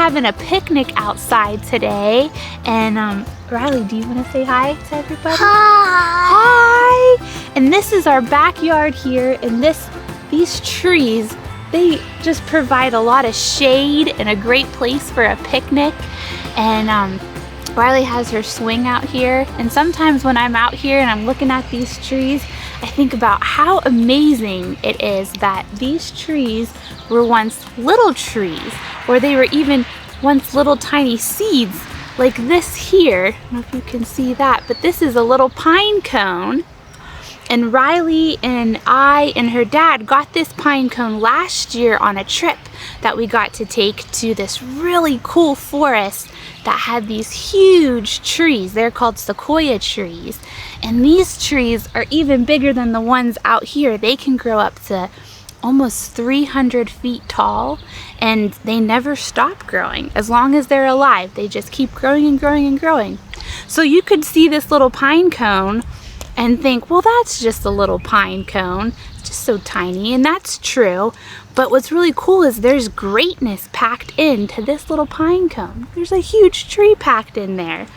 having a picnic outside today. And Riley, do you want to say hi to everybody? Hi! Hi! And this is our backyard here, and these trees, they just provide a lot of shade and a great place for a picnic. And Riley has her swing out here, and sometimes when I'm out here and I'm looking at these trees, I think about how amazing it is that these trees were once little trees, or they were even once little tiny seeds like this here. I don't know if you can see that, but this is a little pine cone. And Riley and I and her dad got this pine cone last year on a trip that we got to take to this really cool forest that had these huge trees. They're called sequoia trees. And these trees are even bigger than the ones out here. They can grow up to almost 300 feet tall, and they never stop growing. As long as they're alive, they just keep growing and growing and growing. So you could see this little pine cone and think, well, that's just a little pine cone, just so tiny, and that's true. But what's really cool is there's greatness packed into this little pine cone. There's a huge tree packed in there,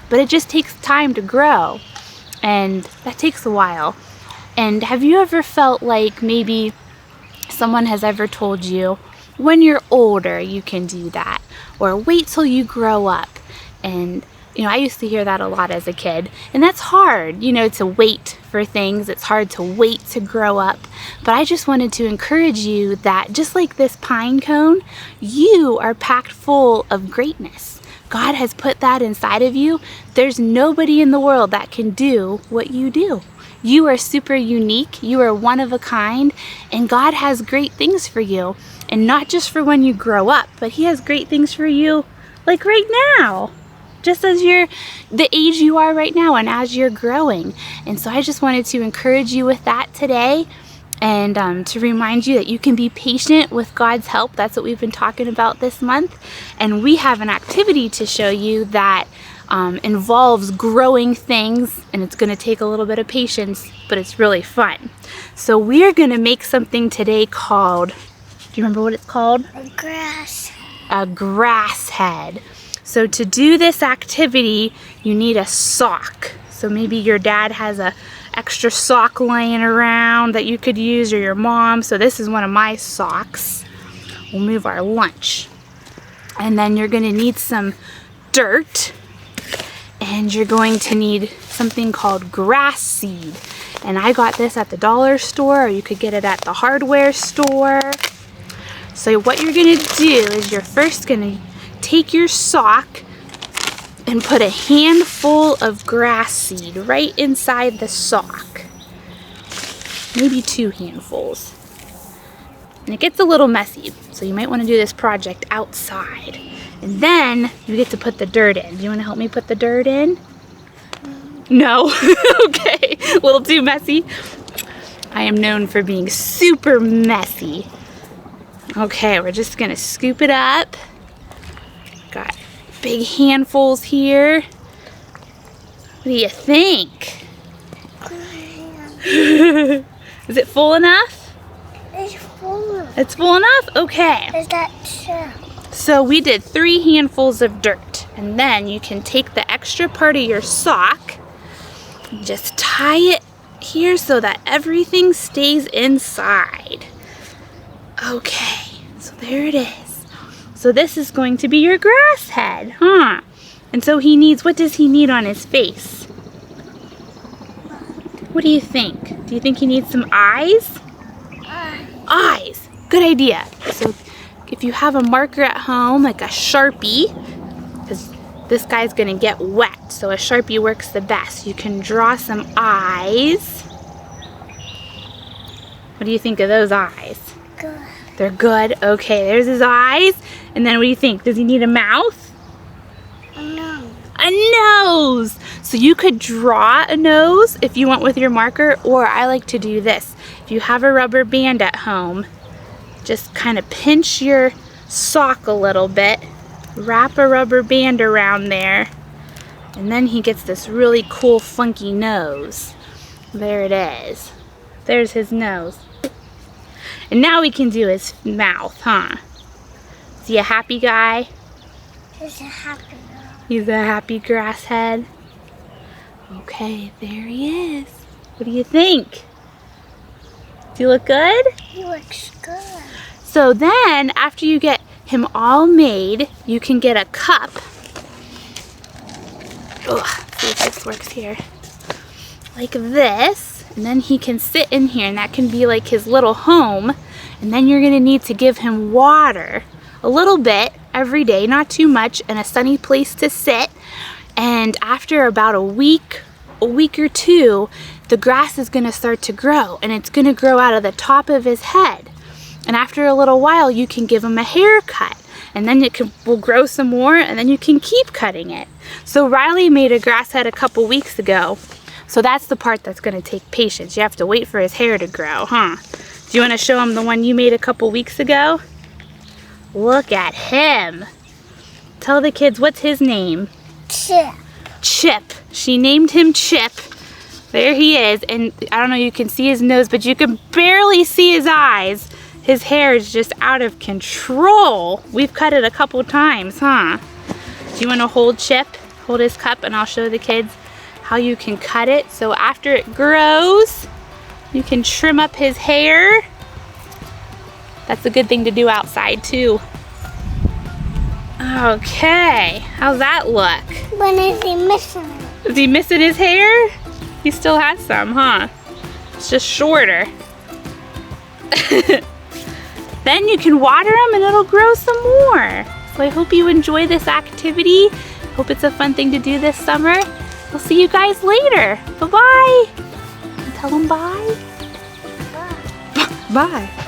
but it just takes time to grow, and that takes a while. And have you ever felt like maybe someone has ever told you, when you're older, you can do that, or wait till you grow up? And you know, I used to hear that a lot as a kid, and that's hard, you know, to wait for things. It's hard to wait to grow up. But I just wanted to encourage you that just like this pine cone, you are packed full of greatness. God has put that inside of you. There's nobody in the world that can do what you do. You are super unique. You are one of a kind, and God has great things for you. And not just for when you grow up, but He has great things for you like right now. Just as you're the age you are right now and as you're growing. And so I just wanted to encourage you with that today, and to remind you that you can be patient with God's help. That's what we've been talking about this month. And we have an activity to show you that involves growing things, and it's going to take a little bit of patience, but it's really fun. So we're going to make something today called, do you remember what it's called? A grass head. So to do this activity, you need a sock. So maybe your dad has a extra sock laying around that you could use, or your mom. So this is one of my socks. We'll move our lunch. And then you're going to need some dirt, and you're going to need something called grass seed. And I got this at the dollar store, or you could get it at the hardware store. So what you're going to do is you're first going to take your sock and put a handful of grass seed right inside the sock. Maybe 2 handfuls. And it gets a little messy, so you might want to do this project outside. And then you get to put the dirt in. Do you want to help me put the dirt in? No? Okay, a little too messy. I am known for being super messy. Okay, we're just going to scoop it up. Got big handfuls here. What do you think? Is it full enough? It's full. It's full enough? Okay. Is that true? So we did 3 handfuls of dirt, and then you can take the extra part of your sock and just tie it here so that everything stays inside. Okay, so there it is. So this is going to be your grass head, huh? And so he needs, what does he need on his face? What do you think? Do you think he needs some eyes? Eyes, good idea. So if you have a marker at home, like a Sharpie, because this guy's gonna get wet, so a Sharpie works the best. You can draw some eyes. What do you think of those eyes? Good. They're good? Okay, there's his eyes. And then what do you think? Does he need a mouth? No. A nose! So you could draw a nose if you want with your marker, or I like to do this. If you have a rubber band at home, just kind of pinch your sock a little bit, wrap a rubber band around there, and then he gets this really cool funky nose. There it is. There's his nose. And now we can do his mouth, huh? Is he a happy guy? He's a happy girl. He's a happy grass head. Okay, there he is. What do you think? Do you look good? He looks good. So then, after you get him all made, you can get a cup. Ugh, see if this works here. Like this, and then he can sit in here, and that can be like his little home. And then you're gonna need to give him water, a little bit every day, not too much, and a sunny place to sit. And after about a week or two, the grass is gonna start to grow, and it's gonna grow out of the top of his head. And after a little while, you can give him a haircut, and then will grow some more, and then you can keep cutting it. So Riley made a grass head a couple weeks ago. So that's the part that's gonna take patience. You have to wait for his hair to grow, huh? Do you wanna show him the one you made a couple weeks ago? Look at him. Tell the kids, what's his name? Chip. Chip. She named him Chip. There he is, and I don't know, you can see his nose, but you can barely see his eyes. His hair is just out of control. We've cut it a couple times, huh? Do you wanna hold Chip? Hold his cup, and I'll show the kids how you can cut it. So after it grows, you can trim up his hair. That's a good thing to do outside too. Okay, how's that look? When is he missing? Is he missing his hair? He still has some, huh? It's just shorter. Then you can water him and it'll grow some more. So I hope you enjoy this activity. Hope it's a fun thing to do this summer. We'll see you guys later. Bye-bye. Tell them bye. Bye. Bye.